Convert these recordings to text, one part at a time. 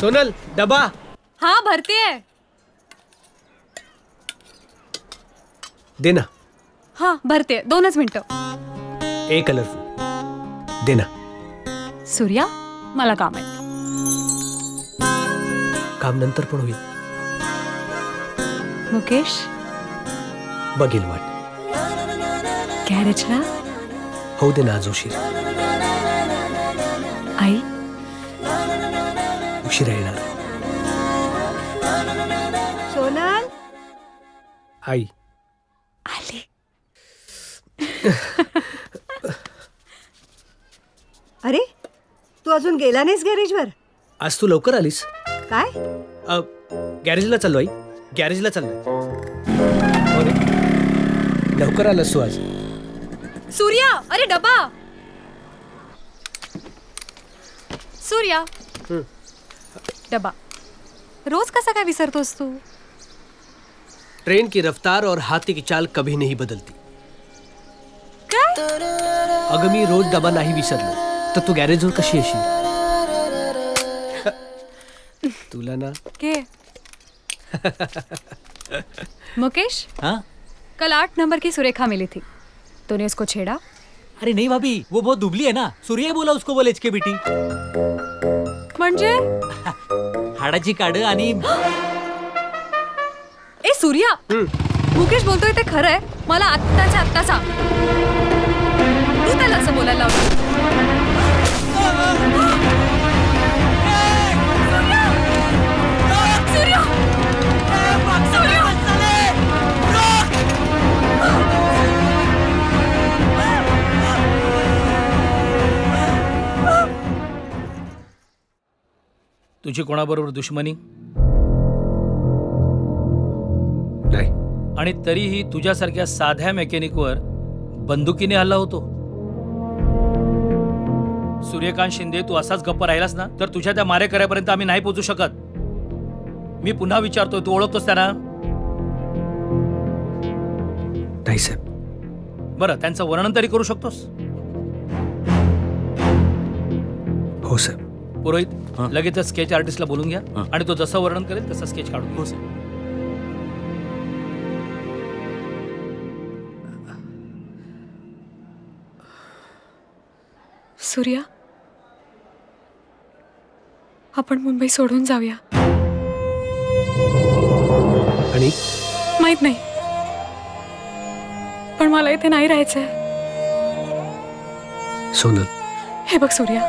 सोनल डबा. हाँ भरतीये. दे ना. हाँ भरते 2च मिनिटं. ए कलरफुल दे ना. सूर्या मला काम आहे. काम नंतर पण होईल. मुकेश बघेल वाट. गॅरेजला होऊ दे ना आज उशीर. आई उशिरा येणार. सोनल आई आली. अरे तू अजून गेला नाहीस गॅरेजवर? आज तू लवकर आलीस. काय? गॅरेजला चाललो आई. गॅरेजला चाललोय. अरे लवकर आलास तू आज. सूर्या अरे डबा. सूर्या डबा रोज कसा काय विसरतोस तू? ट्रेन की रफ्तार और हाथी की चाल कभी नहीं बदलती. काय? अगं मी रोज डबा नाही विसरलो तर तू गॅरेजवर कशी येशील? तुला ना के मुकेश. हाँ? कल 8 नंबर की सुरेखा मिली थी. तूने उसको छेड़ा? अरे नहीं भाभी, वो बहुत दुबली है ना. सूर्य बोला उसको बोल एचके बेटी. म्हणजे हाडाची काढ आणि ए सूर्या मुकेश बोलतोय ते खरं आहे. मला आत्ताच्या आत्ता सांग. तू त्याला असं बोलायला लावलं? सूर्या! सूर्या! तुझी कोणाबरोबर दुश्मनी नाही. आणि तरीही तुझ्यासारख्या साध्या मेकॅनिकवर बंदुकीने हल्ला होतो. सूर्यकांत शिंदे तू असाच गप्प राहिलास ना तर तुझ्या त्या मारेकऱ्यापर्यंत आम्ही नाही पोहोचू शकत. मी पुन्हा विचारतोय, तू ओळखतोस त्यांना? नाही साहेब. बरं त्यांचं वर्णन तरी करू शकतोस? हो साहेब. पुरोहित लगेच स्केच आर्टिस्टला बोलून घ्या आणि तो जसं वर्णन करेल तसं स्केच काढून. हो सर. सूर्या आपण मुंबई सोडून जाऊया. आणि माहित नाही पण मला इथे नाही राहायचंय. सोनल हे बघ सूर्या,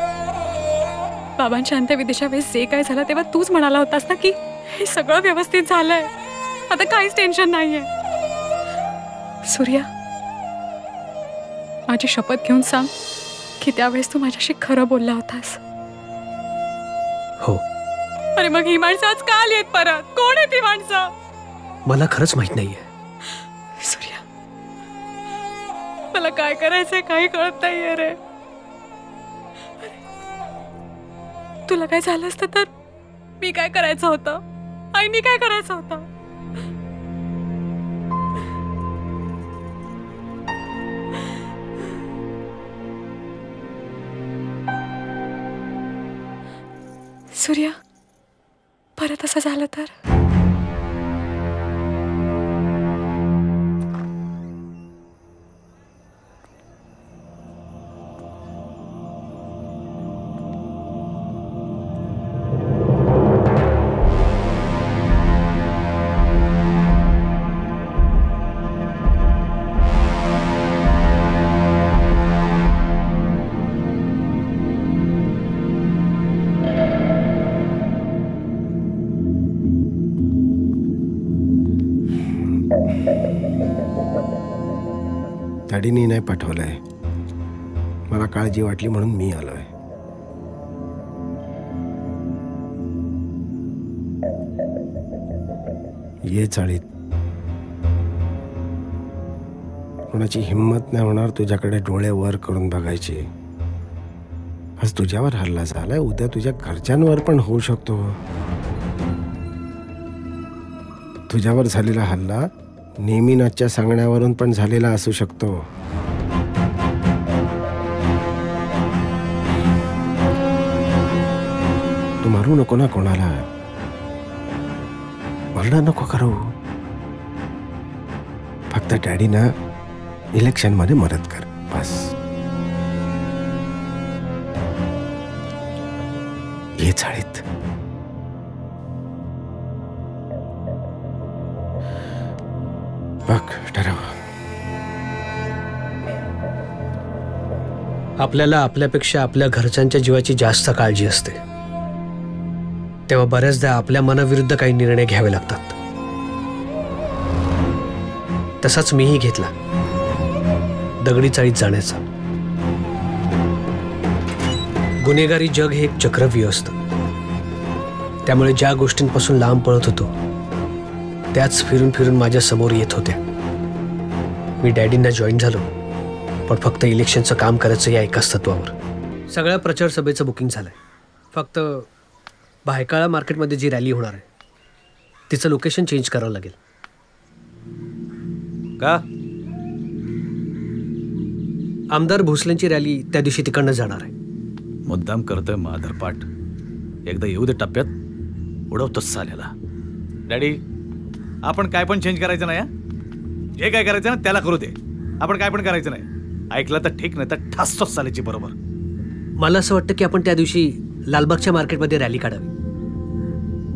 बाबांच्या अंत्यविधीच्या वेळेस जे काय झालं तेव्हा तूच म्हणाला होतास ना की हे सगळं व्यवस्थित झालंय, आता काहीच टेन्शन नाहीये. सूर्या माझी शपथ घेऊन सांग की त्यावेळेस तू माझ्याशी खरं बोलला होतास. हो. अरे मग ही माणसं आज का आली आहेत परत? कोण आहे ती माणसं? मला खरंच माहित नाहीये. सूर्या मला काय करायचंय काही कळत नाहीये रे. तुला काय झालं असतं तर मी काय करायचं होतं? आईनी काय करायचं होतं? सूर्या परत असं झालं तर? ताडीने नाही पाठवलंय. मला काळजी वाटली म्हणून मी आलोय. ये चाळीत. कोणाची हिंमत नाही होणार तुझ्याकडे डोळे वर करून बघायची. आज तुझ्यावर हल्ला झालाय, उद्या तुझ्या घरच्यांवर पण होऊ शकतो. तुझ्यावर झालेला हल्ला नेमीनाथच्या सांगण्यावरून पण झालेला असू शकतो. तू मारू नको ना कोणाला, मर्डर नको करू. फक्त डॅडीना इलेक्शन मध्ये मदत कर बस. ये चाळीत. बघ ठरव. आपल्याला आपल्यापेक्षा आपल्या घरच्यांच्या जीवाची जास्त काळजी असते, तेव्हा बऱ्याचदा आपल्या मनाविरुद्ध काही निर्णय घ्यावे लागतात. तसाच मीही घेतला, दगडी चाळीत जाण्याचा. गुन्हेगारी जग हे एक चक्रव्यूह असतं, त्यामुळे ज्या गोष्टींपासून लांब पळत होतो त्याच फिरून फिरून माझ्या समोर येत होत्या. मी डॅडींना जॉईन झालो, पण फक्त इलेक्शनचं काम करायचं या एकाच तत्वावर. सगळ्या प्रचार सभेचं बुकिंग झालंय. फक्त भायकाळा मार्केटमध्ये जी रॅली होणार आहे तिचं लोकेशन चेंज करावं लागेल. का? आमदार भोसलेंची रॅली त्या दिवशी तिकडनं जाणार आहे. मुद्दाम करतोय माधरपाट. एकदा येऊ दे टप्प्यात, उडवतोच साल्याला. डॅडी, आपण काय पण चेंज करायचं नाही. जे काय करायचं ना त्याला करू दे. आपण काय पण करायचं नाही. ऐकलं तर ठीक, नाही तर ठासतोच साल्याची बरोबर. मला असं वाटतं की आपण त्या दिवशी लालबागच्या मार्केटमध्ये रॅली काढावी.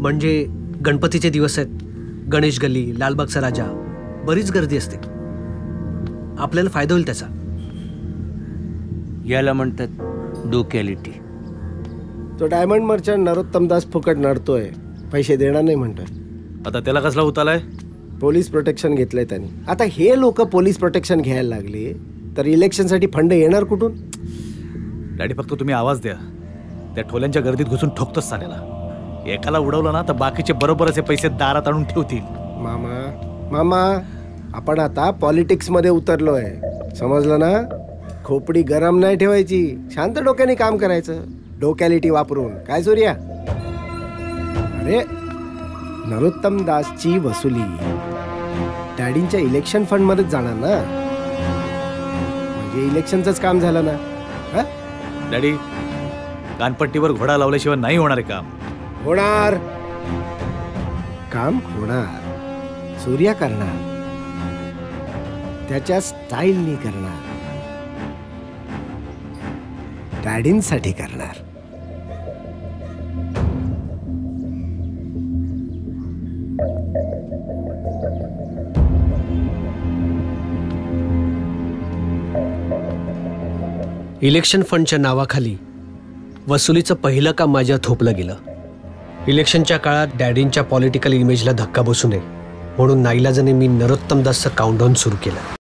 म्हणजे गणपतीचे दिवस आहेत, गणेश गल्ली, लालबागचा राजा, बरीच गर्दी असते. आपल्याला फायदा होईल त्याचा. याला म्हणतात डोकॅलिटी. तो डायमंड मर्चंट नरोत्तम दास फुकट नडतोय, पैसे देणार नाही म्हणतोय. आता त्याला कसला उतालाय? पोलीस प्रोटेक्शन घेतलंय त्यांनी. आता हे लोक पोलीस प्रोटेक्शन घ्यायला लागले तर इलेक्शनसाठी फंड येणार कुठून? डॅडी, फक्त तुम्ही आवाज द्या. त्या ठोल्यांच्या गर्दीत घुसून ठोकतोच साल्याला. एकाला उडवलं ना तर बाकीचे बरोबर असे पैसे दारात आणून ठेवतील. मामा, आपण आता पॉलिटिक्स मध्ये उतरलोय, समजलं ना? खोपडी गरम नाही ठेवायची, शांत डोक्याने काम करायचं, डोकॅलिटी वापरून. काय सूर्या? अरे, नरोत्तम दासची वसुली डॅडींच्या इलेक्शन फंड मध्येच जाणार ना, म्हणजे इलेक्शनचंच काम झालं ना. डॅडी, कानपट्टीवर घोडा लावल्याशिवाय नाही होणार आहे काम. होणार, काम होणार. सूर्या करणार, त्याच्या स्टाईलनी करणार, डॅडींसाठी करणार. इलेक्शन फंडच्या नावाखाली वसुलीचं पहिलं काम माझ्या थोपलं गेलं. इलेक्शनच्या काळात डॅडींच्या पॉलिटिकल इमेजला धक्का बसू नये म्हणून नाईलाजाने मी नरोत्तम दासचं काउंटडाऊन सुरू केलं.